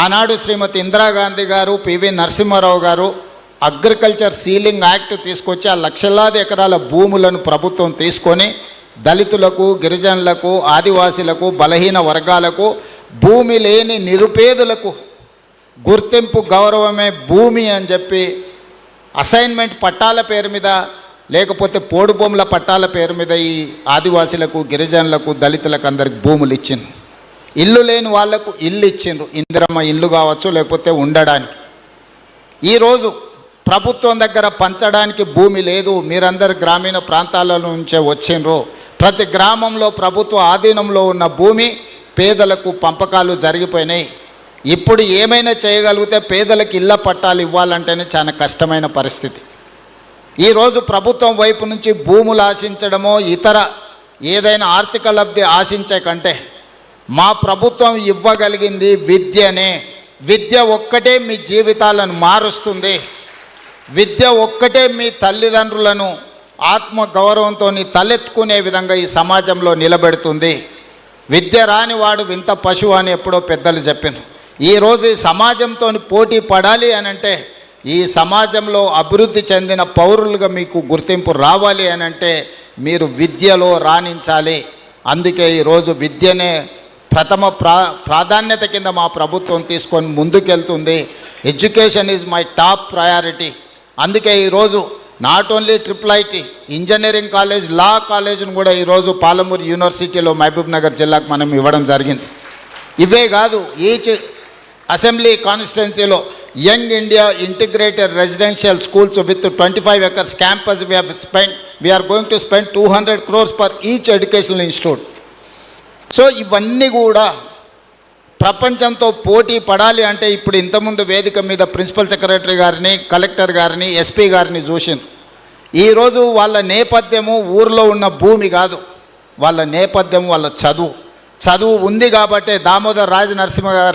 ఆనాడు శ్రీమతి ఇందిరాగాంధీ గారు, పివి నరసింహారావు గారు అగ్రికల్చర్ సీలింగ్ యాక్ట్ తీసుకొచ్చి ఆ లక్షలాది ఎకరాల భూములను ప్రభుత్వం తీసుకొని దళితులకు, గిరిజనులకు, ఆదివాసీలకు, బలహీన వర్గాలకు, భూమి లేని నిరుపేదలకు గుర్తింపు గౌరవమే భూమి అని చెప్పి అసైన్మెంట్ పట్టాల పేరు మీద, లేకపోతే పోడు భూముల పట్టాల పేరు మీద ఈ ఆదివాసీలకు, గిరిజనులకు, దళితులకు అందరికి భూములు ఇచ్చిండ్రు. ఇల్లు లేని వాళ్లకు ఇల్లు ఇచ్చిండ్రు, ఇందిరమ్మ ఇల్లు కావచ్చు, లేకపోతే ఉండడానికి. ఈరోజు ప్రభుత్వం దగ్గర పంచడానికి భూమి లేదు. మీరందరు గ్రామీణ ప్రాంతాల నుంచే వచ్చిండ్రు. ప్రతి గ్రామంలో ప్రభుత్వ ఆధీనంలో ఉన్న భూమి పేదలకు పంపకాలు జరిగిపోయినాయి. ఇప్పుడు ఏమైనా చేయగలిగితే పేదలకు ఇళ్ల పట్టాలు ఇవ్వాలంటేనే చాలా కష్టమైన పరిస్థితి. ఈరోజు ప్రభుత్వం వైపు నుంచి భూములు ఆశించడమో ఇతర ఏదైనా ఆర్థిక లబ్ధి ఆశించే కంటే మా ప్రభుత్వం ఇవ్వగలిగింది విద్యనే. విద్య ఒక్కటే మీ జీవితాలను మారుస్తుంది. విద్య ఒక్కటే మీ తల్లిదండ్రులను ఆత్మగౌరవంతో తలెత్తుకునే విధంగా ఈ సమాజంలో నిలబెడుతుంది. విద్య రాని వాడు వింత పశువు అని ఎప్పుడో పెద్దలు చెప్పారు. ఈరోజు ఈ సమాజంతో పోటీ పడాలి అని అంటే, ఈ సమాజంలో అభివృద్ధి చెందిన పౌరులుగా మీకు గుర్తింపు రావాలి అని అంటే మీరు విద్యలో రాణించాలి. అందుకే ఈరోజు విద్యనే ప్రథమ ప్రాధాన్యత కింద మా ప్రభుత్వం తీసుకొని ముందుకెళ్తుంది. Education is my top priority. అందుకే ఈరోజు not only IIIT engineering college, law కాలేజ్ను కూడా ఈరోజు పాలమూరు యూనివర్సిటీలో మహబూబ్ నగర్ జిల్లాకు మనం ఇవ్వడం జరిగింది. ఇవే కాదు, ఈచ్ అసెంబ్లీ కాన్స్టిట్యున్సీలో young India integrated residential schools with 25 acres campus we are going to spend 200 crores for each educational institute. So ఇవన్నీ కూడా ప్రపంచంతో పోటీ పడాలి అంటే ఇప్పుడు ఇంతకుముందు వేదిక మీద ప్రిన్సిపల్ సెక్రటరీ గారిని, కలెక్టర్ గారిని, ఎస్పీ గారిని చూసింది. ఈరోజు వాళ్ళ నేపథ్యము ఊర్లో ఉన్న భూమి కాదు, వాళ్ళ నేపథ్యం వాళ్ళ చదువు ఉంది. కాబట్టే దామోదర్ రాజ నరసింహ గారు